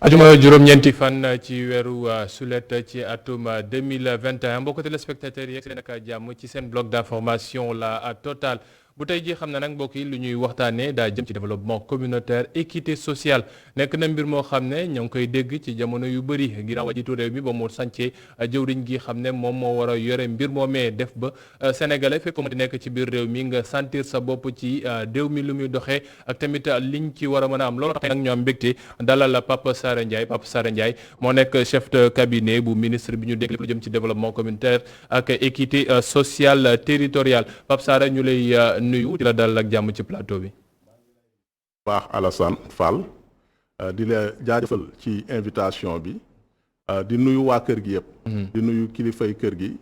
ajuma juróom-ñeenti fan ci weeru sulet ci atum 2021 mbokk téléspectateurs yi yegg ak jàmm ci seen bloc d'information la Total bu tey jii xam na nag mbokk yi lu ñuy waxtaanee daa jëm ci développement communautaire équité sociale nekk na mbir moo xam ne ñoo ngi koy dégg ci jamono yu bëri ginnaaw jiitu réew mi ba mu sancee jëwriñ gi xam ne moom moo war a yore mbir moomee def ba sénégalais fépp mu di nekk ci biir réew mi nga sentir sa bopp ci réew mi lu muy doxee ak tamit liñ ci war a mën a am loolu tax nag ñoo am mbégte dalal Pape Sarr Ndiaye moo nekk chef de cabinet bu ministre bi ñu dégg lépp lu jëm ci développement communautaire ak équité sociale territoriale Pape Sarr ñu lay nuyu di la dalal ak jàmm ci plateau bi. baax Alassane Fall di la jaajëfal ci invitation bi di nuyu waa kër gi yëpp. di nuyu kilifay kër gi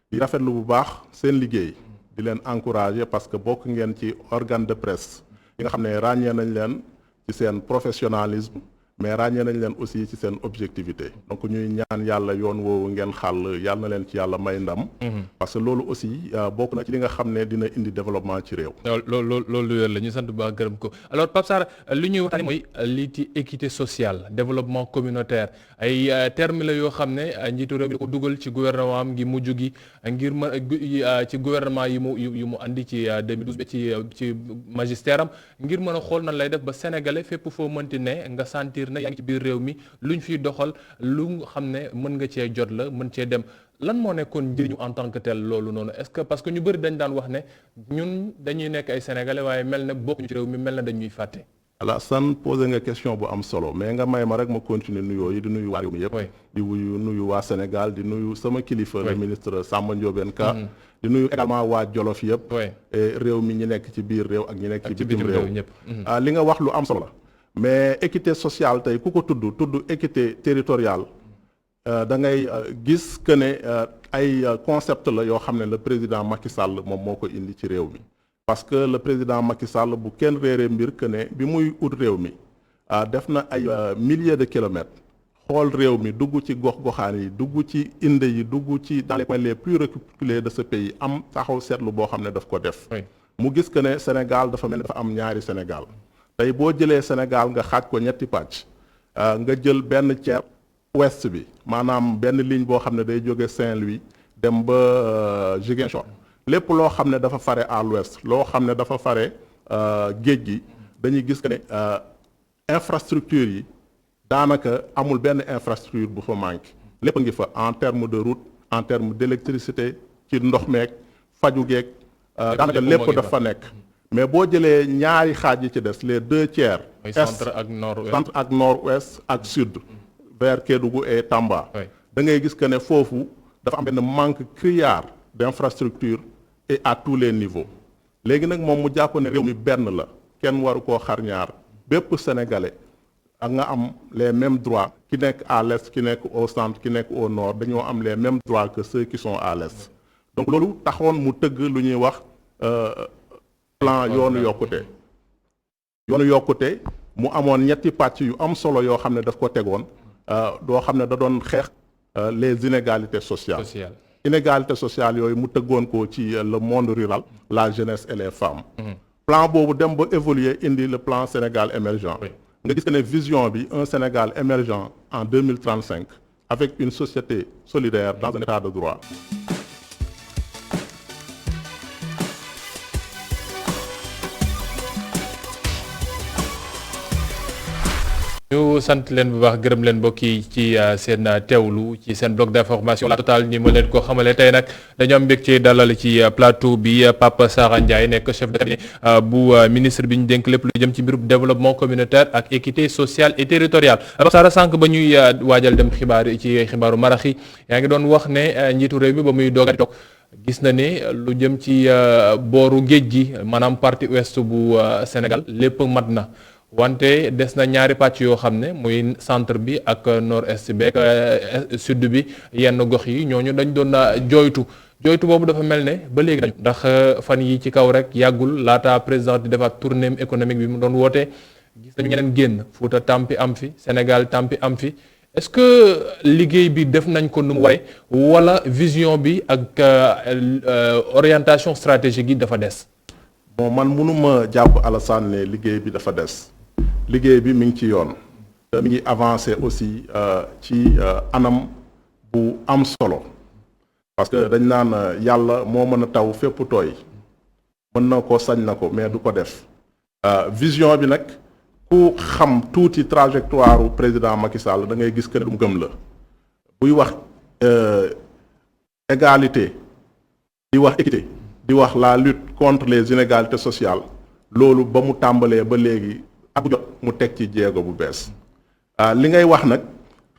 di rafetlu bu baax seen liggéey di leen encourager parce que bokk ngeen ci organe de presse yi nga xam ne ràññee nañ leen ci seen professionnalisme mais ràññee nañ leen aussi ci seen objectivité donc ñuy ñaan yàlla yoon woowu ngeen xàll yàlla na leen ci yàlla may ndam. parce que loolu aussi bokk na ci li nga xam ne dina indi développement ci réew. loolu wér la ñu sant bu baax gërëm ko alors Pape Sarr li ñuy waxtaanee mooy lii ci équité sociale développement communautaire ay termes la yoo xam ne njiitu réew mi da ko dugal ci gouvernement am ngi mujj gi ngir mën ci gouvernement yi mu andi ci 2012 ba ci magistère am ngir mën a xool nan lay def ba sénégalais fépp foo mënti ne nga sentir yaa ngi ci biir réew mi luñ fiy doxal lu xam ne mën nga cee jot la mën cee dem lan moo nekkoon njëriñu en tant que tel loolu noonu est-ce que parce que ñu bëri dañ daan wax ne ñun dañuy nekk ay sénégalais waaye mel na bokkuñu ci réew mi mel na dañuy fàtte. Alassane posé nga question bu am solo mais nga may ma rek ma continuer nuyoo yi di nuyu waa réew mi yëpp. di nuyu waa Sénégal di nuyu sama kilifa. le ministre Samba Ndiobène Ka. di nuyu également waa Jolof yëpp. réew mi ñi nekk ci biir réew ak ñi nekk ci bitim réew ñëpp. li nga wax lu am solo la. mais équité sociale tey ku ko tudd équité territoriale da ngay gis que ne ay concept la yoo xam ne le président Macky Sall moom moo ko indi ci réew mi parce que le président Macky Sall bu kenn réeree mbir que ne bi muy ut réew mi def na ay milliers de kilomètres xool réew mi dugg ci gox-goxaan yi dugg ci inde yi dugg ci dans les coins les plus reculés de ce pays am taxaw seetlu boo xam ne daf ko def mu gis que ne Sénégal dafa mel ne dafa am ñaari Sénégal tey boo jëlee Sénégal nga xaaj ko ñetti pàcc nga jël benn ceer ouest bi maanaam benn ligne boo xam ne day jóge Saint-Louis dem ba Ziguinchor lépp loo xam ne dafa fare à l'ouest loo xam ne dafa fare géej gi dañuy gis que ne infrastructure yi daanaka amul benn infrastructure bu fa manqué lépp a ngi fa en terme de route en terme d'électricité ci ndox meeg faju geeg daanaka lépp dafa nekk mais boo jëlee ñaari xaaj yi ci des les deux tiers centre ak nord-ouest ak sud vers Kédougou et Tamba da ngay gis que ne foofu dafa am benn manque criard d'infrastructure et à tous les niveaux léegi nag moom mu jàpp ne réew mi benn la kenn waru koo xar ñaar bépp sénégalais ak nga am les mêmes droits ki nekk à l'est ki nekk au centre ki nekk au nord dañoo am les mêmes droits que ceux qui sont à l'est donc loolu taxoon mu tëgg lu ñuy wax plan yoonu yokkute mu amoon ñetti pàcc yu am solo yoo xam ne daf ko tegoon doo xam ne da doon xeex les inégalités sociales yooyu mu tëggoon ko ci le monde rural la jeunesse et les femmes plan boobu dem ba évoluer indi le plan Sénégal émergent nga gis que ne vision bi un Sénégal émergent en 2035 avec une société solidaire dans un état de droit ñu sant leen bu baax gërëm leen mbokk yi ci seen teewlu ci seen bloc d'information la Total ni ma leen ko xamale tey nag dañoo am mbégte dalal ci plateau bi Pape Sarr Ndiaye nekk chef de cabinet bu ministre bi ñu dénk lépp lu jëm ci mbirub développement communautaire ak équité sociale et territoriale. Pape Sarr sànq ba ñuy waajal dem xibaaru marax yi yaa ngi doon wax ne njiitu réew mi ba muy doog a toog gis na ne lu jëm ci booru géej gi maanaam partie ouest bu Sénégal lépp mat na. wante des na ñaari pàcc yoo xam ne muy centre bi ak nord-est bi ak sud bi yenn gox yi ñooñu dañ doon jooytu boobu dafa mel ne ba léegi dañu ndax fan yi ci kaw rek yàggul laata président di defaat tournée économique bi mu doon woote gis nañu ñeneen génn Fuuta tampi am fi Sénégal tampi am fi est-ce que liggéey bi def nañ ko nu mu waree wala vision bi ak orientation stratégique yi dafa des. bon man mënuma jàpp Alassane ne liggéey bi dafa des liggéey bi mi ngi ci yoon mi ngi avancé aussi ci anam bu am solo parce que dañ naan yàlla moo mën a taw fépp tooy mën na ko sañ na ko mais du ko def vision bi nag ku xam tuuti trajectoire président Macky Sall da ngay gis que lu mu gëm la buy wax égalité di wax équité di wax la lutte contre les inégalités sociales loolu ba mu tàmbalee ba léegi ak jot mu teg ci jéego bu bees li ngay wax nag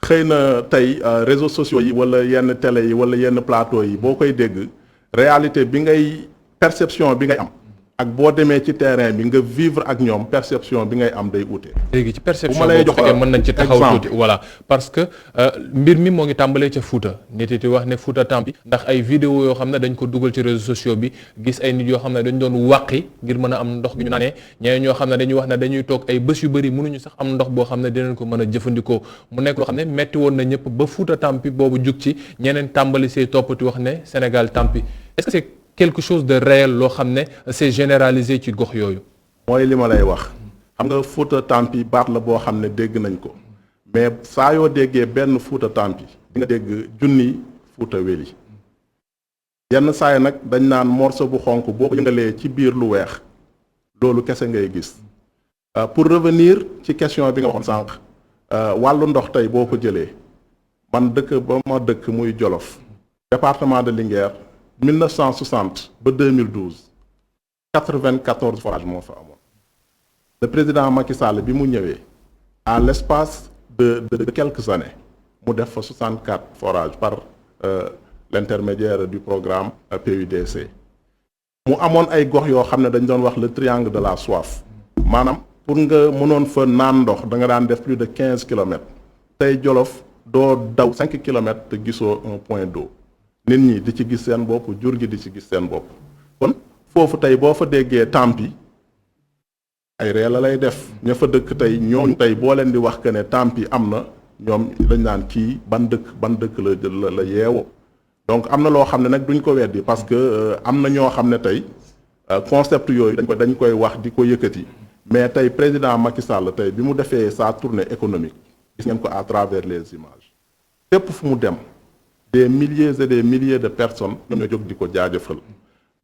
xëy na tey réseaux sociaux yi wala yenn télé yi wala yenn plateau yi boo koy dégg réalité bi ngay perception bi ngay am ak boo demee ci terrain bi nga vivre ak ñoom perception bi ngay am day ute. léegi ci perception boobu fekkee mën nañ ci taxaw tuuti voilà parce que mbir mi moo ngi tàmbalee ca Fouta nit yi wax ne Fouta Tampi ndax ay vidéo yoo xam ne dañ ko dugal ci réseaux sociaux bi gis ay nit yoo xam ne dañ doon wàqi ngir mën a am ndox gi ñu naanee ñeneen ñoo xam ne dañuy wax ne dañuy toog ay bés yu bëri mënuñu sax am ndox boo xam ne dinañ ko mën a jëfandikoo mu nekk loo xam ne metti woon na ñëpp ba Fouta Tampi boobu jug ci ñeneen tàmbali see toppati wax ne Sénégal Tampi est-ce que c'est quelque chose de réel loo xam ne c'est généralisé ci gox yooyu. mooy li ma lay wax xam nga Fouta Tampi baat la boo xam ne dégg nañ ko mais saa yoo déggee benn Fouta Tampi di nga dégg junni Fouta Weli yenn saa yi nag dañ naan morceau bu xonk boo ko yëngalee ci biir lu weex loolu kese ngay gis pour revenir ci question bi nga waxoon sànq wàllu ndox tey boo ko jëlee man dëkk ba ma dëkk muy Jolof département de Linguère 1960 ba 2012 94 forages moo fa amoon le président Macky Sall bi mu ñëwee à l'espace de quelques années mu def fa 64 forages par l'intermédiaire du programme PUDC mu amoon ay gox yoo xam ne dañ doon wax le triangle de la soif maanaam pour nga mënoon fa naan ndox da nga daan def plus de 15 kilomètres tey Jolof doo daw 5 kilomètres te gisoo un point d'eau nit ñi di ci gis seen bopp jur gi di ci gis seen bopp kon foofu tey boo fa déggee Tampi ay ree la lay def ña fa dëkk tey ñooñu tey boo leen di wax que ne Tampi am na ñoom dañ naan kii ban dëkk la yeewoo donc am na loo xam ne nag duñ ko weddi parce que am na ñoo xam ne tey concept yooyu dañ koy wax di ko yëkkati mais tey président Macky Sall tey bi mu defee sa tournée économique gis ngeen ko à travers les images fépp fu mu dem des milliers et des milliers de personnes ñoo jóg di ko jaajëfal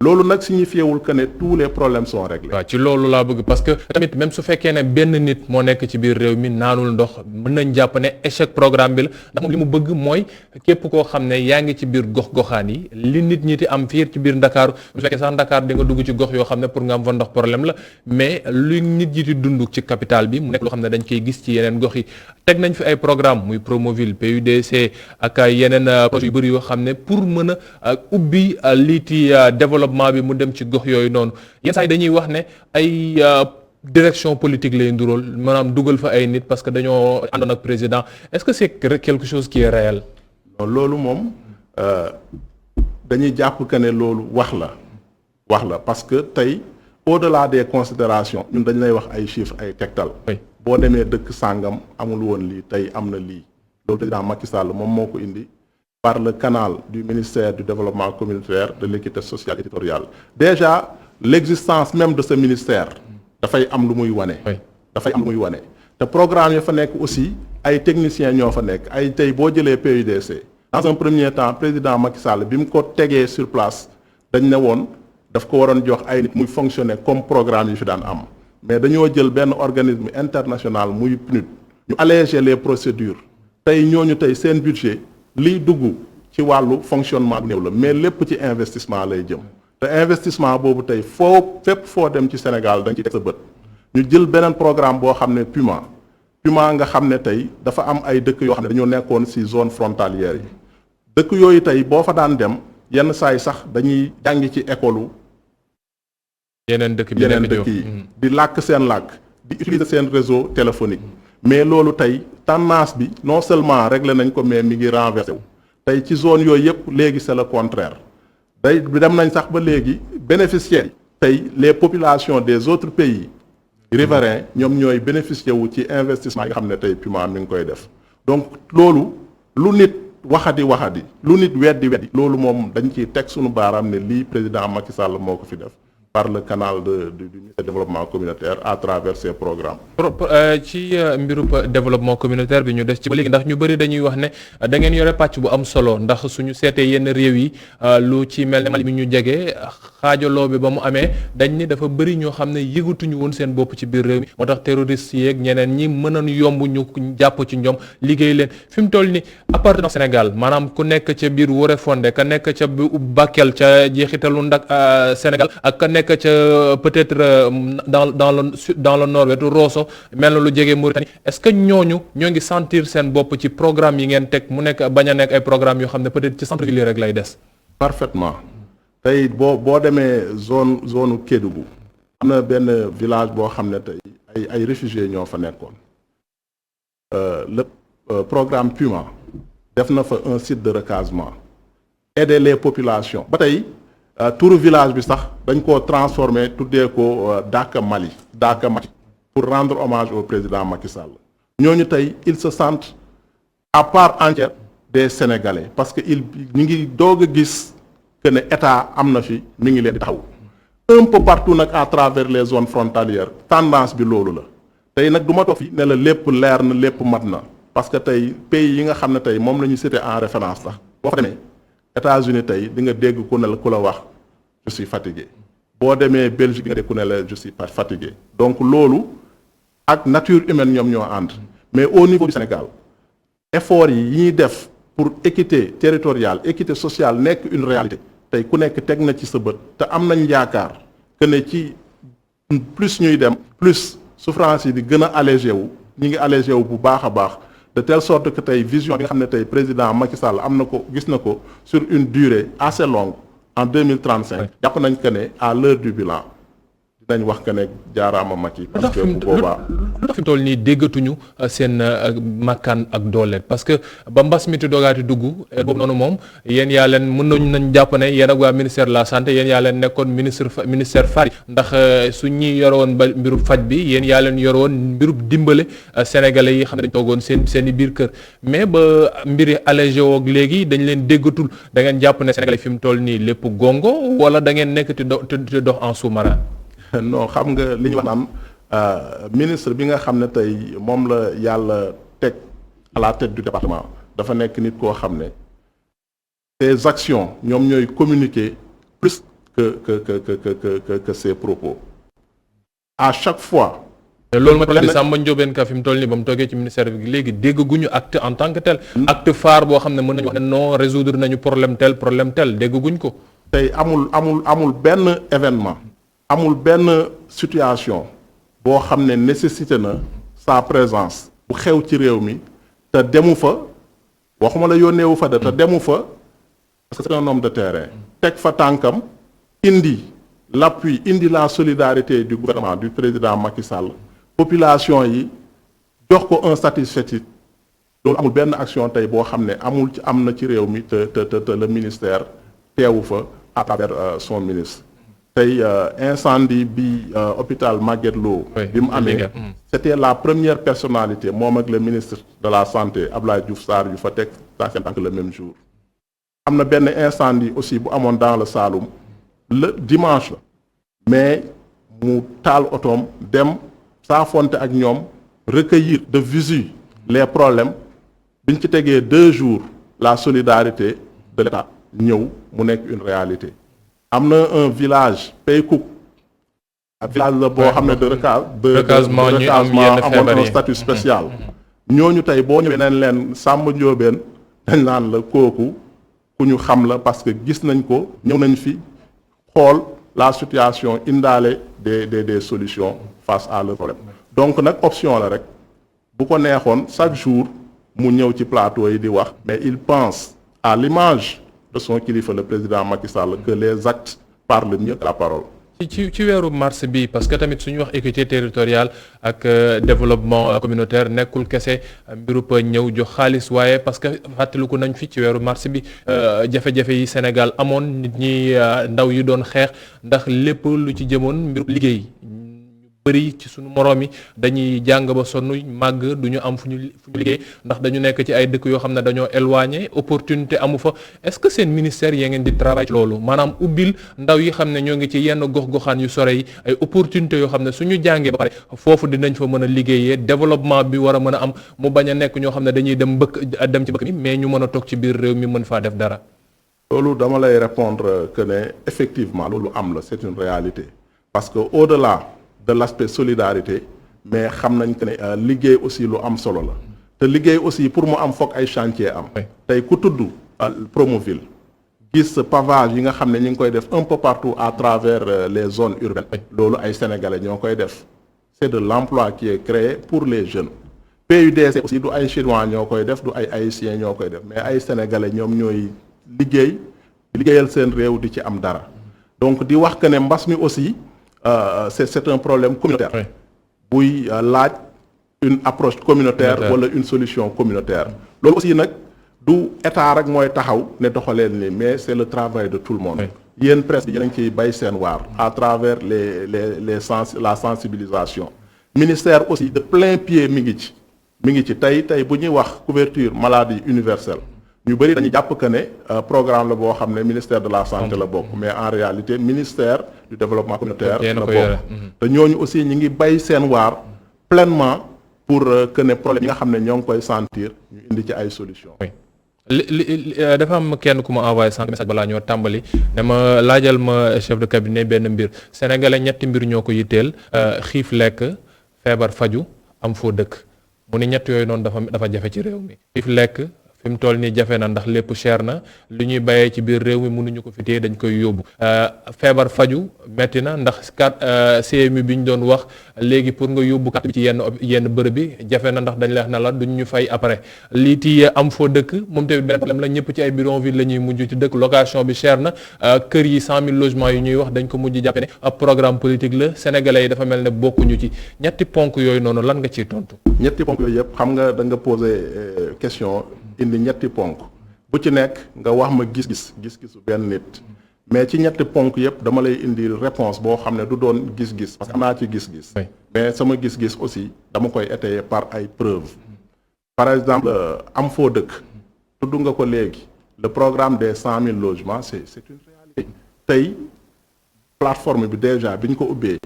loolu nag signifiewul que ne tous les problèmes sont réglés. waaw ci loolu laa bëgg parce que tamit même su fekkee ne benn nit moo nekk ci biir réew mi naanul ndox mën nañ jàpp ne échec programme bi la ndax moom li mu bëgg mooy képp koo xam ne yaa ngi ci biir gox-goxaan yi li nit ñi di am fii ci biir Ndakaaru su fekkee sax Ndakaar di nga dugg ci gox yoo xam ne pour nga am fa ndox problème la mais lu nit ñi di dund ci capitale bi mu nekk loo xam ne dañ koy gis ci yeneen gox yi teg nañ fi ay programme muy Promoville PUDC ak yeneen projet yu bëri yoo xam ne pour mën a ubbi liiti développement bi mu dem ci gox yooyu noonu yenn saa yi dañuy wax ne ay direction politique lay ndurool maanaam dugal fa ay nit parce que dañoo àndoon ak président est-ce que c'est quelque chose qui est réel. non loolu moom dañuy jàpp que ne loolu wax la parce que tey au-delà des considérations ñun dañ lay wax ay chiffres ay tegtal. boo demee dëkk sàngam amul woon lii tey am na lii loolu président Macky Sall moom moo ko indi. par le canal du ministère du développement communautaire de l'équité sociale et territoriale déjà l'existence même de ce ministère dafay am lu muy wane te programme ya fa nekk aussi ay techniciens ñoo fa nekk ay tey boo jëlee PUDC dans un premier temps président Macky Sall bi mu ko tegee sur place dañ ne woon daf ko waroon jox ay nit muy fonctionner comme programme yi fi daan am mais dañoo jël benn organisme international muy PNUD ñu alléger les procédures tey ñooñu tey seen budget liy dugg ci wàllu fonctionnement bu néew la mais lépp ci investissement lay jëm te investissement boobu tey fépp foo dem ci Sénégal dañ ci teg sa bët ñu jël beneen programme boo xam ne Puma nga xam ne tey dafa am ay dëkk yoo xam ne dañoo nekkoon ci zone frontalière yi dëkk yooyu tey boo fa daan dem yenn saa yi sax dañuy jàngi ci école yeneen dëkk yi di làkk seen làkk di utiliser seen réseau téléphonique mais loolu tey tendance bi non seulement réglé nañ ko mais mi ngi renversé wu tey ci zone yooyu yëpp léegi c'est le contraire day dem nañ sax ba léegi bénéficiaires tey les populations des autres pays riverains ñoom ñooy bénéficier wu ci investissement yi nga xam ne tey Puma mi ngi koy def donc loolu lu nit waxadi lu nit weddi loolu moom dañ ciy teg suñu baaraam ne lii président Macky Sall moo ko fi def par le canal du ministère du développement communautaire à travers ses programmes. ci mbirub développement communautaire bi ñu des ci ba léegi ndax ñu bëri dañuy wax ne da ngeen yore pàcc bu am solo ndax suñu seetee yenn réew yi lu ci mel ne Mali mi ñu jege xaajaloo bi ba mu amee dañ ni dafa bëri ñoo xam ne yëgatuñu woon seen bopp ci biir réew mi moo tax terroristes yeeg ñeneen ñi mënoon yomb ñu jàpp ci ñoom liggéey leen fi mu toll ni appartenance Sénégal maanaam ku nekk ca biir Wóréfondé ka nekk ca Bakel ca jeexitalu ndak Sénégal ak ka nekk ca peut-être dans le nord-ouest Rosso mel na lu jege Mauritanie est-ce que ñooñu ñoo ngi sentir seen bopp ci programme yi ngeen teg mu nekk bañ a nekk ay programme yoo xam ne peut-être ci centre-ville rek lay des. Parfaitement tey boo demee zone Kédougou am na benn village boo xam ne tey ay réfugiés ñoo fa nekkoon le programme Puma def na fa un site de recasement aider les populations ba tey turu village bi sax dañ koo transformé tuddee ko Daka Mali pour rendre hommage au président Macky Sall ñooñu tey ils se sentent à part entière des Sénégalais parce que ñu ngi doog a gis que ne état am na fi mi ngi leen di taxaw un peu partout nag à travers les zones frontalières tendance bi loolu la tey nag du ma toog fi ne la lépp leer na lépp mat na parce que tey pays yi nga xam ne tey moom la ñu cité en référence sax boo fa demee États-Unis tey di nga dégg ku la wax je suis fatigué boo demee Belgique di nga dégg ku ne la je suis pas fatigué donc loolu ak nature humaine ñoom ñoo ànd mais au niveau du Sénégal effort yi ñuy def pour équité territoriale équité sociale nekk une réalité tey ku nekk teg na ci sa bët te am nañ yaakaar que ne ci plus ñuy dem plus souffrance yi di gën a allégé wu ñi ngi allégé wu bu baax a baax de telle sorte que tey vision bi nga xam ne tey président Macky Sall am na ko gis na ko sur une durée assez longue en 2035 jàpp nañ que ne à l'heure du bilan dinañ wax que ne jaaraama Macky parce que bu boobaa lu tax fi mu toll nii déggatuñu seen makkaan ak doole parce que ba mbas mi ti doogaati dugg boobu noonu moom yéen yaa leen mën nañ jàpp ne yéen ak waa ministère de la santé yéen yaa leen nekkoon ministère fari ndax su ñi yoroon ba mbirub faj bi yéen yaa leen yoroon mbirub dimbale sénégalais yi xam ne dañ toogoon seen i biir kër mais ba mbiri allégé woog léegi dañ leen déggatul da ngeen jàpp ne sénégalais fi mu toll nii lépp gongo wala da ngeen nekk ti dox en sous-marin. non xam nga li ñu wax naan ministre bi nga xam ne tey moom la yàlla teg à la tête du département dafa nekk nit koo xam ne ses actions ñoom ñooy communiquer plus que ses propos à chaque fois. loolu mooy problème bi Samba Ndiobène Ka fi mu toll nii ba mu toogee ci ministère bi léegi dégguñu acte en tant que tel. acte phare boo xam ne mën nañu wax ne non résoudre nañu problème tel dégguñ ko. tey amul benn événement. amul benn situation boo xam ne nécessité na sa présence bu xew ci réew mi te demu fa waxuma la yónneewu fa de te demu fa parce que c'est un homme de terrain teg fa tànkam indi l'appui indi la solidarité du gouvernement du président Macky Sall population yi jox ko un satisfecit loolu amul benn action tey boo xam ne am na ci réew mi te le ministère teewu fa à travers son ministre tey incendie bi hôpital Magatte Lô bi mu amee c'était la première personnalité moom ak le ministre de la santé Abdoulaye Diouf Sarr yu fa teg dans seen tànk le même jour am na benn incendie aussi bu amoon dans le Saloum le dimanche la mais mu taal otoom dem saafonte ak ñoom recueillir de visu les problèmes biñ ci tegee 2 jours la solidarité de l'État ñëw mu nekk une réalité am na un village Paykouk village la boo xam ne de recasement amoon un statut spécial ñooñu tey boo ñëwee nañ leen Samba Ndiobène dañ naan la kooku ku ñu xam la parce que gis nañ ko ñëw nañ fi xool la situation indaale des solutions face à leur problème donc nag option la rek bu ko neexoon chaque jour mu ñëw ci plateau yi di wax mais il pense à l'image de son kilifa le président Macky Sall que les actes parlent mieux que la parole. ci weeru mars bi parce que tamit suñu wax équité territoriale ak développement communautaire nekkul kese mbirub ñëw jox xaalis waaye parce que fàttaliku nañ fi ci weeru mars bi jafe-jafe yi Sénégal amoon nit ñi ndaw yi doon xeex ndax lépp lu ci jëmoon mbirub liggéey ñu bëri ci suñu moroom yi dañuy jàng ba sonn màgg du ñu am fu ñu liggéey ndax dañu nekk ci ay dëkk yoo xam ne dañoo éloigné opportunité amu fa est-ce que seen ministère yee ngeen di travail ci loolu maanaam ubbil ndaw yi xam ne ñoo ngi ci yenn gox-goxaan yu sore yi ay opportunité yoo xam ne suñu jàngee ba pare foofu dinañ fa mën a liggéeyee développement bi war a mën a am mu bañ a nekk ñoo xam ne dañuy dem ci bëkk mi mais ñu mën a toog ci biir réew mi mën faa def dara. loolu dama lay répondre que ne effectivement loolu am la c'est une réalité parce que au-delà de l'aspect solidarité mais xam nañ que ne liggéey aussi lu am solo la te liggéey aussi pour mu am foog ay chantier am tey ku tudd Promoville gis pavage yi nga xam ne ñu ngi koy def un peu partout à travers les zones urbaines loolu ay sénégalais ñoo koy def c'est de l'emploi qui est créé pour les jeunes PUDC aussi du ay chinois ñoo koy def du ay haïtiens ñoo koy def mais ay sénégalais ñoom ñooy liggéeyal seen réew di ci am dara donc di wax que ne mbas mi aussi c'est un problème communautaire buy laaj une approche communautaire wala une solution communautaire loolu aussi nag du état rek mooy taxaw ne doxaleen ni mais c'est le travail de tout le monde yéen presse bi yéen a ngi ciy bay seen waar à travers la sensibilisation ministère aussi de plein pied mi ngi ci tey bu ñuy wax couverture maladie universelle ñu bëri dañuy jàpp que ne programme la boo xam ne ministère de la santé la bokk mais en réalité ministère du développement communautaire la bokk te ñooñu aussi ñi ngi bay seen waar pleinement pour que ne problème yi nga xam ne ñoo ngi koy sentir ñu indi ci ay solutions. dafa am kenn ku ma envoyé sànq message balaa ñoo tàmbali ne ma laajal ma chef de cabinet benn mbir sénégalais ñetti mbir ñoo ko yitteel xiif lekk feebar faju am foo dëkk mu ne ñett yooyu noonu dafa jafe ci réew mi xiif lekk fi mu toll nii jafe na ndax lépp cher na li ñuy bayee ci biir réew mi mënuñu ko fi téye dañ koy yóbbu feebar faju metti na ndax CMU bi ñu doon wax léegi pour nga yóbbu carte bi ci yenn bërëb bi jafe na ndax dañ la wax ne la duñ ñu fay après lii ti am foo dëkk moom tamit benn problème la ñëpp ci ay bidonville la ñuy mujj ci dëkk location bi cher na kër yi 100 000 logements yu ñuy wax dañ ko mujj jàppe ne ab programme politique la sénégalais yi dafa mel ne bokkuñu ci ñetti ponk yooyu noonu lan nga ciy tontu. ñetti ponk yooyu yëpp xam nga da nga poser question. indi ñetti ponk bu ci nekk nga wax ma gis-gisu benn nit mais ci ñetti ponk yëpp dama lay indi réponse boo xam ne du doon gis-gis parce que am naa ci gis-gis mais sama gis-gis aussi dama koy étayer par ay preuves par exemple am foo dëkk tudd nga ko léegi le programme des 100 000 logements c'est une réalité tey plateforme bi déjà bi ñu ko ubbee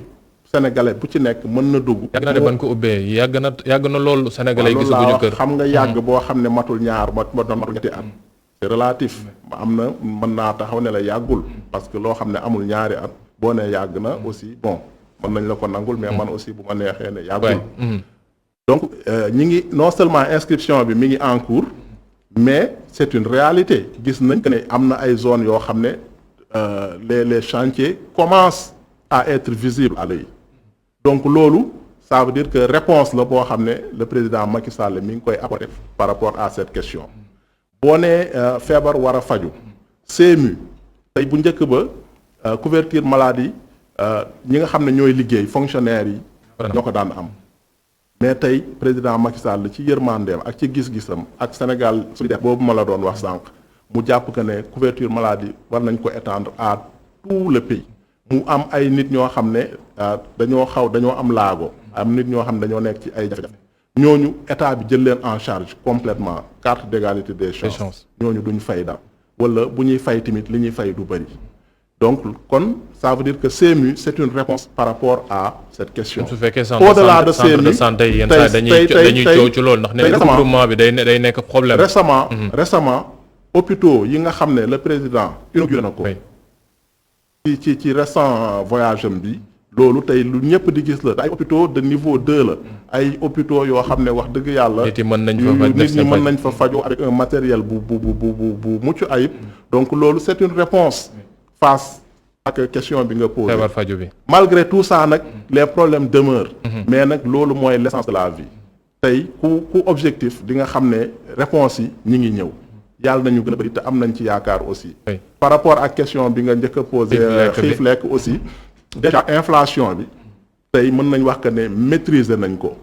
sénégalais bu ci nekk mën na dugg. yàgg na de ban ko ubbee yàgg na loolu sénégalais gisaguñu kër xam nga yàgg boo xam ne matul ñaar matul ñetti at. c'est relatif am na mën naa taxaw ne la yàggul parce que loo xam ne amul ñaari at boo ne yàgg na aussi bon mën nañ la ko nangul mais man aussi bu ma neexee ne yàggul. donc ñi ngi non seulement inscription bi mi ngi en cours mais c'est une réalité gis nañ que ne am na ay zones yoo xam ne les chantiers commencent à être visibles à l'œil. donc loolu ça veut dire que réponse la boo xam ne le président Macky Sall mi ngi koy apporter par rapport à cette question boo nee feebar war a faju CMU tey bu njëkk ba couverture maladie ñi nga xam ne ñooy liggéey fonctionnaires yi ñoo ko daan am mais tey président Macky Sall ci yërmandeem ak ci gis-gisam ak Sénégal solidaire boobu ma la doon wax sànq mu jàpp que ne couverture maladie war nañ ko étendre à tout le pays mu am ay nit ñoo xam ne dañoo am laago am nit ñoo xam ne dañoo nekk ci ay jafe-jafe ñooñu état bi jël leen en charge complètement carte d'égalité des chances ñooñu duñ fay dara wala bu ñuy fay tamit li ñuy fay du bëri donc kon ça veut dire que CMU c'est une réponse par rapport à cette question. su fekkee au-delà de CMU de santé yenn saa dañuy coow ci loolu ndax ne recouvrement bi day nekk problème. récemment hôpitaux yi nga xam ne le président inauguré na ko. ci récent voyage am bi loolu tey lu ñëpp di gis la ay hôpitaux de niveau 2 la ay hôpitaux yoo xam ne wax dëgg yàlla nit ñi mën nañ fa fajoo avec un matériel bu mucc ayib donc loolu c'est une réponse face ak question bi nga posé feebar faju bi malgré tout ça nag les problèmes demeurent mais nag loolu mooy l'essence de la vie tey ku objectif di nga xam ne réponse yi ñi ngi ñëw yàlla nañu gën a bëri te am nañ ci yaakaar aussi par rapport ak question bi nga njëkk a posé xiif lekk aussi déjà inflation bi tey mën nañ wax que ne maîtriser nañ ko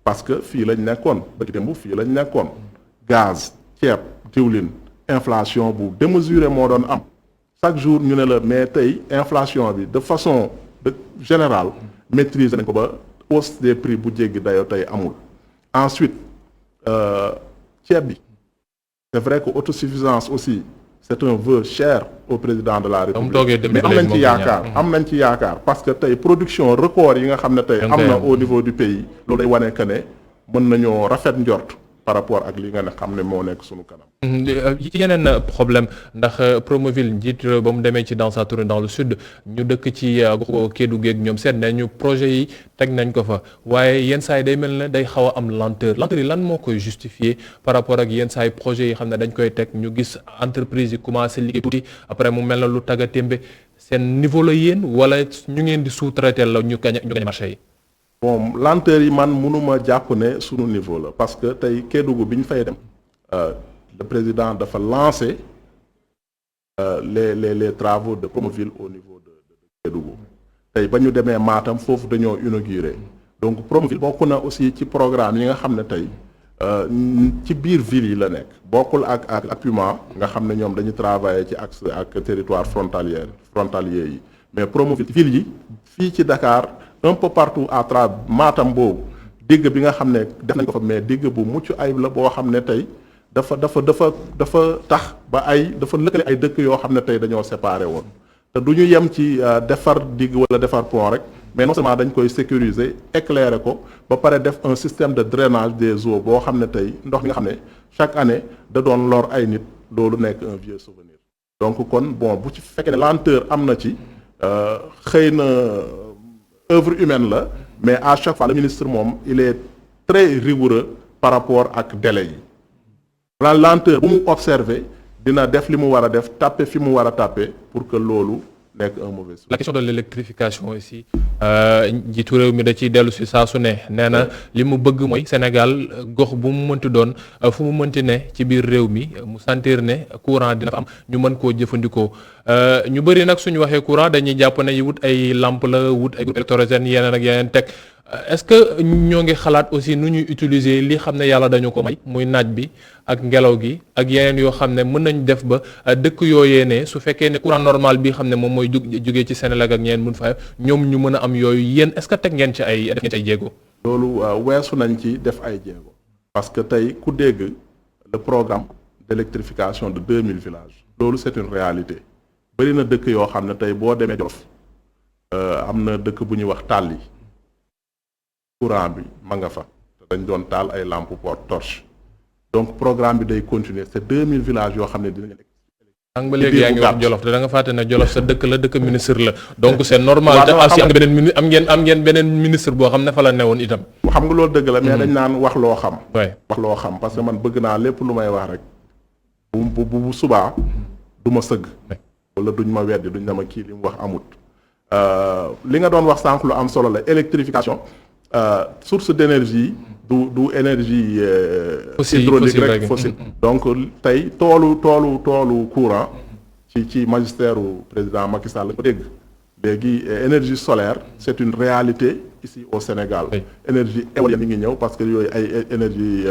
parce que fii lañ nekkoon bëgg démb fii lañ nekkoon gaz ceeb diwlin inflation bu démesuré moo doon am chaque jour ñu ne la mais tey inflation bi de façon générale maîtriser nañ ko ba hausse des prix bu jéggi dayo tey amul. Ensuite ceeb bi c'est vrai que autosuffisance aussi c'est un vœu cher au président de la République mais am nañ ci yaakaar parce que tey production record yi nga xam ne tey am na au niveau du pays loolu day wane que ne mën nañoo rafet njort par rapport ak li nga ne xam ne moo nekk sunu kanam. ci yeneen problème ndax Promoville njiit ba mu demee ci dans sa tournée dans le sud ñu dëkk ci Kédougou ak ñoom seet nañu projet yi teg nañ ko fa waaye yenn saa yi day mel ne day xaw a am lenteur yi lan moo koy justifier par rapport ak yenn saa yi projet yi xam ne dañ koy teg ñu gis entreprise yi commencé liggéey tuuti après mu mel na lu tagga témbe seen niveau la yéen wala ñu ngeen di sous-traiter la ñu gañ marché yi. Bon lenteur yi man mënuma jàpp ne sunu niveau la parce que tey Kédougou bi ñu fay dem le président dafa lancer les travaux de Promoville au niveau de Kédougou tey ba ñu demee Matam foofu dañoo inaugurer donc Promoville bokk na aussi ci programme yi nga xam ne tey ci biir ville yi la nekk bokkul ak Puma nga xam ne ñoom dañu travailler ci axe ak territoire frontalier yi mais Promoville ville yi fii ci Dakar un peu partout à travers Matam boobu digg bi nga xam ne def nañ ko fa mais digg bu mucc ayib la boo xam ne tey dafa tax ba dafa lëkkale ay dëkk yoo xam ne tey dañoo séparé woon te du ñu yem ci defar digg wala defar pont rek mais non seulement dañ koy sécuriser éclairer ko ba pare def un système de drainage des eaux boo xam ne tey ndox mi nga xam ne chaque année da doon lor ay nit loolu nekk un vieux souvenir donc kon bon bu ci fekkee ne lenteur am na ci xëy na œuvre humaine la mais à chaque fois le ministre moom il est très rigoureux par rapport ak délai yi la lenteur bu mu observé dina def li mu war a def tàppe fi mu war a tàppe pour que loolu nekk un mauvais souci. La question de l'électrification aussi njiitu réew mi da ciy dellu si saa su ne nee na li mu bëgg mooy Sénégal gox bu mu mënti doon fu mu mënti ne ci biir réew mi mu sentir ne courant dina fa am ñu mën koo jëfandikoo ñu bëri nag suñu waxee courant dañuy jàpp ne yi wut ay lampe la wut ay groupe électrogène yeneen ak yeneen teg est-ce que ñoo ngi xalaat aussi nu ñuy utiliser li xam ne yàlla dañu ko may muy naaj bi ak ngelaw gi ak yeneen yoo xam ne mën nañ def ba dëkk yooyee ne su fekkee ne courant normal bi xam ne moom mooy jógee ci Sénégal ak ñeneen mun fa ñoom ñu mën a am yooyu yéen est-ce que teg ngeen ci ay def ngeen ci ay jéego. loolu weesu nañ ci def ay jéego parce que tey ku dégg le programme d'électrification de 2000 villages loolu c'est une réalité bëri na dëkk yoo xam ne tey boo demee Jolof am na dëkk bu ñuy wax Tàlli courant bi ma nga fa te dañ doon taal ay lampe torche donc programme bi day continuer c'est 2000 villages yoo xam ne dinañ ang ba léegi yaa ngi wax Jolof te da nga fàtte ne Jolof sa dëkk la dëkk ministre la donc c'est normal te aussi am ngeen beneen ministre boo xam ne fa la newoon itam xam nga loolu dëgg la mais dañ naan wax loo xam wax loo xam parce que man bëgg naa lépp lu may wax rek bu subaa du ma sëgg wala duñ ma weddi duñ dama kii li mu wax amut li nga doon wax sànq lu am solo la électrification source d'énergie du énergie hydraulique rek fossile donc tey toolu courant ci magistère u président Macky Sall la ko dégg léegi énergie solaire c'est une réalité ici au Sénégal énergie éolienne yi ngi ñëw parce que yooyu ay énergie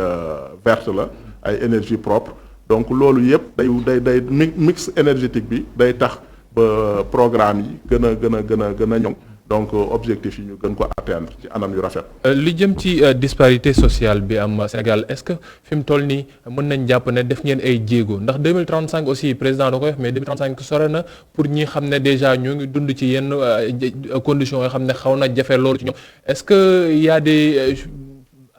verte la ay énergie propre donc loolu yëpp day mix énergétique bi day tax ba programme yi gën a ñoŋ donc objectif yi ñu gën ko atteindre ci anam yu rafet. li jëm ci disparité sociale bi am Sénégal est-ce que fi mu toll nii mën nañ jàpp ne def ngeen ay jéego ndax 2035 aussi président da koy wax mais 2035 sore na pour ñi xam ne déjà ñoo ngi dund ci yenn conditions yoo xam ne xaw na jafe loolu ci ñoom est-ce que y a des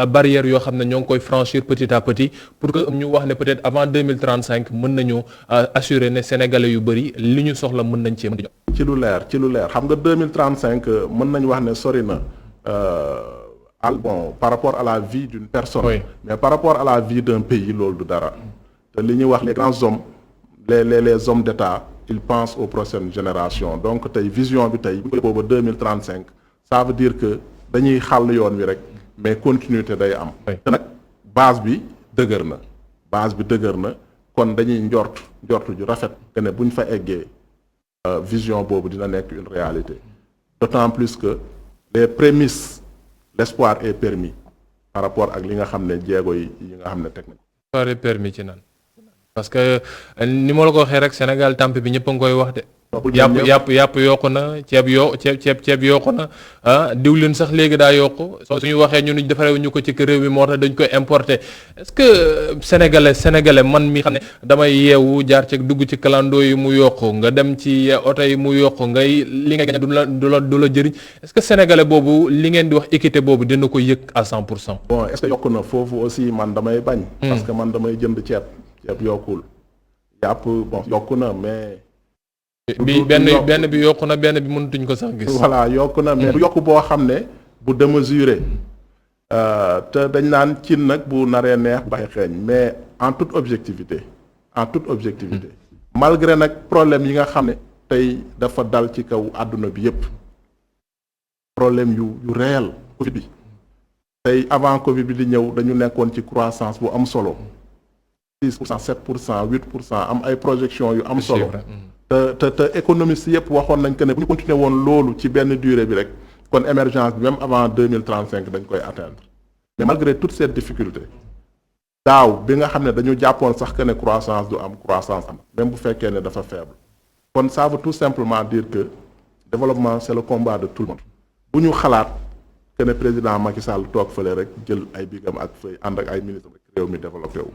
barrières yoo xam ne ñoo ngi koy franchir petit à petit pour que ñu wax ne peut-être avant 2035 mën nañu assurer ne sénégalais yu bëri li ñu soxla mën nañ cee mën di jox. ci lu leer xam nga 2035 mën nañu wax ne sori na bon par rapport à la vie d'une personne. Oui. Mais par rapport à la vie d'un pays loolu du dara. te li ñuy wax les grands hommes les hommes d'État ils pensent aux prochaines générations donc tey vision bi tey bu booba 2035 ça veut dire que dañuy xàll yoon wi rek. mais continuité day am. te nag base bi dëgër na kon dañuy njort ju rafet que ne bu ñu fa eggee vision boobu dina nekk une réalité d'autant plus que les prémices l'espoir est permis par rapport ak li nga xam ne jéego yi nga xam ne teg nañ. l'espoir est permis ci nan parce que ni ma la ko waxee rek Sénégal tamp bi ñëpp a ngi koy wax de yàpp yokku na ceeb yokku na diwlin sax léegi daa yokku suñu waxee ñun defaree ñu ko ci réew mi moo tax dañ koy importer est-ce que sénégalais man mi xam ne damay yeewu jaar ci dugg ci kalandoo yi mu yokku nga dem ci oto yi mu yokku ngay li nga gañ du la jëriñ est-ce que sénégalais boobu li ngeen di wax équité boobu dina ko yëg à 100%. bon est-ce que yokku na foofu aussi man damay bañ. parce que man damay jënd ceeb yokkul yàpp bon yokku na mais. benn bi yokku na benn bi mënatuñ ko sax gis. voilà yokku na mais bu yokku boo xam ne bu démesuré te dañ naan cin nag bu naree neex baxee xeeñ mais en toute objectivité malgré nag problème yi nga xam ne tey dafa dal ci kaw àdduna bi yépp problème yu réel Covid bi tey avant Covid bi di ñëw dañu nekkoon ci croissance bu am solo 6% 7% 8% am ay projections yu am solo te économistes yëpp waxoon nañ que ne bu ñu continuer woon loolu ci benn durée bi rek kon émergence bi même avant 2035 dañ koy atteindre mais malgré toutes ces difficultés daaw bi nga xam ne dañu jàppoon sax que ne croissance du am croissance am même bu fekkee ne dafa faible kon ça veut tout simplement dire que développement c'est le combat de tout le monde bu ñu xalaat que ne président Macky Sall toog fële rek jël ay bigam ak fay ànd ak ay ministre rek réew mi développé wu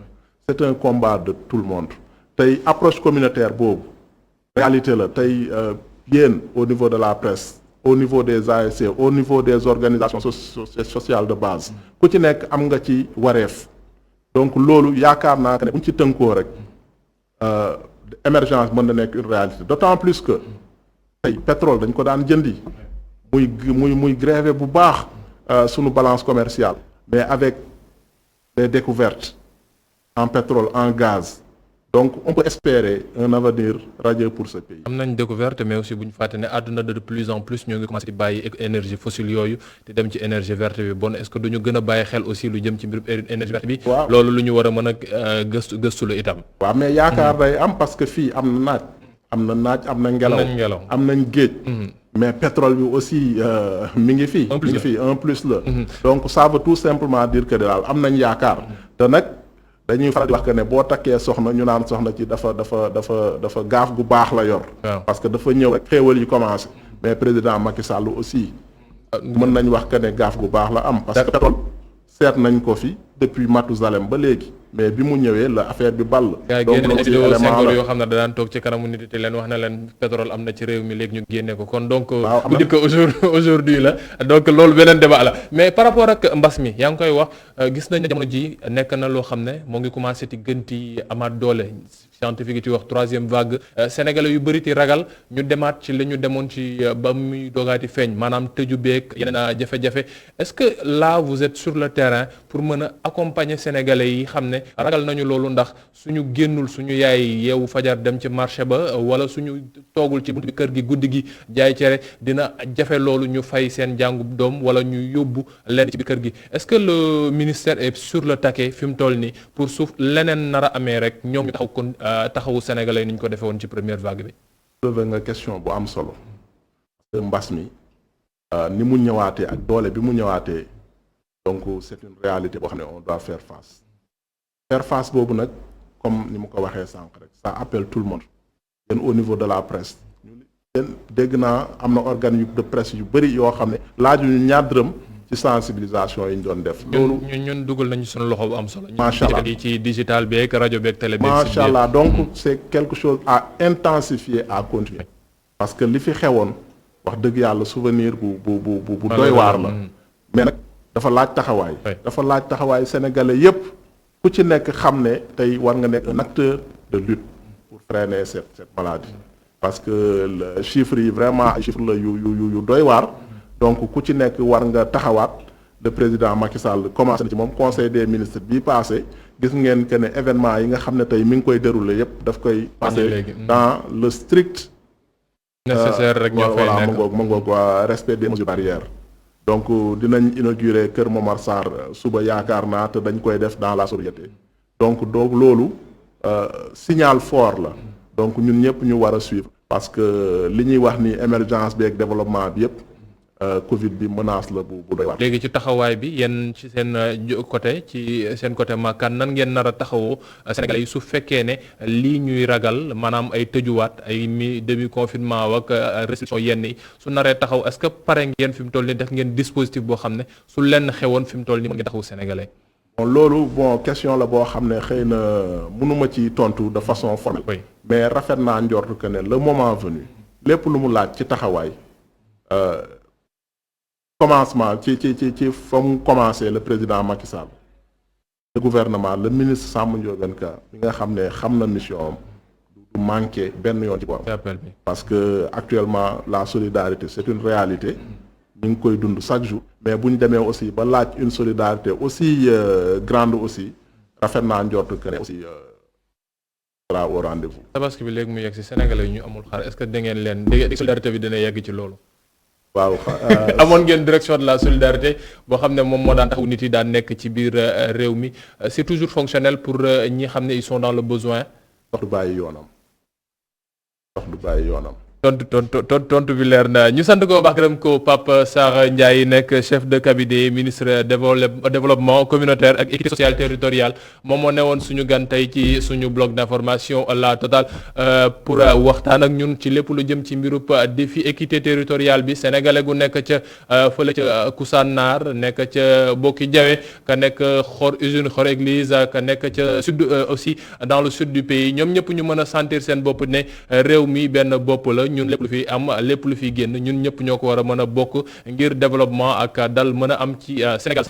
c'est un combat de tout le monde tey approche communautaire boobu réalité la tey yéen au niveau de la presse au niveau des ASC au niveau des organisations sociales de base ku ci nekk am nga ci wareef donc loolu yaakaar naa ne bu ñu ci tënkoo rek émergence mën na nekk une réalité d'autant plus que tey pétrole dañ ko daan jëndi muy grévé bu baax sunu balance commerciale mais avec des découvertes en pétrole en gaz donc on peut espérer un avenir radieux pour ce pays. am nañ découverte mais aussi bu ñu fàtte ne àdduna de plus en plus ñoo ngi commencé di bàyyi énergie fossile yooyu te dem ci énergie verte bi bon est-ce que duñu gën a bàyyi xel aussi lu jëm ci mbirum énergie verte bi. waaw loolu lu ñu war a mën a gëstu la itam. waaw mais yaakaar day am parce que fii am na naaj am na ngelaw am nañ géej. mais pétrole bi aussi mi ngi fii. un plus la. donc ça veut tout simplement dire que daal am nañ yaakaar te nag. dañuy faral di wax que ne boo takkee soxna ñu naan soxna ci dafa gaaf gu baax la yor. parce que dafa ñëw rek xéewal yi commencé. mais président Macky Sall aussi. mën nañ wax que ne gaaf gu baax la am. parce que pétrole seet nañ ko fi depuis Matousalem ba léegi mais bi mu ñëwee la affaire bi ball. donc loolu aussi élément la yoo xam ne da daan toog ci kanamu nit te leen wax na leen pétrole am na ci réew mi léegi ñu génne ko kon donc. waaw am na aujourd'hui la donc loolu beneen débat la mais par rapport ak mbas mi yaa ngi koy wax gis nañ ne jamono ji nekk na loo xam ne moo ngi commencé di gën di amaat doole. scientifique yi ci wax troisième vague sénégalais yu bëri ti ragal ñu demaat ci li ñu demoon ci ba muy doogaati feeñ maanaam tëju beeg yeneen jafe-jafe est-ce que là vous êtes sur le terrain pour mën a accompagner sénégalais yi xam ne ragal nañu loolu ndax suñu génnul suñu yaay yeewu fajar dem ci marché ba wala suñu toogul ci buntu bi kër gi guddi gi jaay cere dina jafe loolu ñu fay seen jàngu doom wala ñu yóbbu leen ci biir kër gi est-ce que le ministère est sur le taquet fi mu toll nii pour suuf leneen nar a amee rek ñoom ñu taxaw kon taxawu sénégalais ni ñu ko defee woon ci première vague bi. soulevé nga question bu am solo. parce que mbas mi ni mu ñëwaatee ak doole bi mu ñëwaatee donc c'est une réalité boo xam ne on doit faire face. faire face boobu nag comme ni mu ko waxee sànq rek ça appelle tout le monde. yéen au niveau de la presse. ñun dégg naa am na organes de presse yu bëri yoo xam ne laajuñu ñaar dërëm. ci sensibilisation yi ñu doon def. loolu ñun dugal nañu suñu loxo bu am solo. macha allah ci digital beeg rajo beeg télé beeg. macha allah donc c'est quelque chose à intensifier à continuer. parce que li fi xewoon wax dëgg yàlla souvenir bu doy waar la. mais nag dafa laaj taxawaay. dafa laaj taxawaay sénégalais yépp ku ci nekk xam ne tey war nga nekk un acteur de lutte pour freiner cette maladie. parce que le chiffres yi vraiment ay chiffres la yu doy waar. donc ku ci nekk war nga taxawaat le président Macky Sall commencé na ci moom conseil des ministres bii passé gis ngeen que ne événement yi nga xam ne tey mi ngi koy dérouler yépp daf koy passer dans le strict nécessaire rek ñoo fay nekk ma ngoog respect des mesures barrières donc dinañ inaugurer Kër Momar Sarr suba yaakaar naa te dañ koy def dans la sobriété donc loolu signal fort la donc ñun ñëpp ñu war a suivre parce que li ñuy wax ni émergence bi ak développement bi yépp Covid bi menace la bu doy waar. léegi ci taxawaay bi yéen ci seen côté Makane nan ngeen nar a taxawoo Sénégalais yi su fekkee ne lii ñuy ragal maanaam ay tëjuwaat ay demi confinement ak restriction yenn yi su naree taxaw est-ce que pare ngeen fi mu toll nii def ngeen dispositif boo xam ne su lenn xewoon fi mu toll nii mën ngeen taxawu Sénégalais. bon loolu question la boo xam ne xëy na mënuma ci tontu de façon formelle. Oui. mais rafet naa njort que ne le moment venu lépp lu mu laaj ci taxawaay. commencement ci fa mu commencé le président Macky Sall le gouvernement le ministre Samba Ndiobène Ka bi nga xam ne xam na mission am du manqué benn yoon ci boppam parce que actuellement la solidarité c'est une réalité ñu ngi koy dund chaque jour mais bu ñu demee aussi ba laaj une solidarité aussi grande aussi rafet naa njort que ne aussi sera au rendez-vous. Tabaski bi léegi mu yegg si Sénégalais yi ñu amul xar est-ce que da ngeen leen dégg solidarité bi dina yegg ci loolu. waaw amoon ngeen direction de la solidarité boo xam ne moom moo daan taxawu nit yi daan nekk ci biir réew mi c'est toujours fonctionnel pour ñi xam ne ils sont dans le besoin. dox du bàyyi yoonam. tontu bi leer na ñu sant ko baax gërëm ko Pape Sarr Ndiaye nekk chef de cabinet ministre développement communautaire ak équité sociale territoriale moom moo newoon suñu gan tey ci suñu bloc d'information La Totale pour waxtaan ak ñun ci lépp lu jëm ci mbirub défi équité territoriale bi sénégalais gu nekk ca fële ca Koussanar nekk ca Bokki Jawe ka nekk usine Xor Église ka nekk ca sud aussi dans le sud du pays ñoom ñëpp ñu mën a sentir seen bopp ne réew mi benn bopp la ñun lépp lu fi am lépp lu fi génn ñun ñëpp ñoo ko war a mën a bokk ngir développement ak dal mën a am ci Sénégal.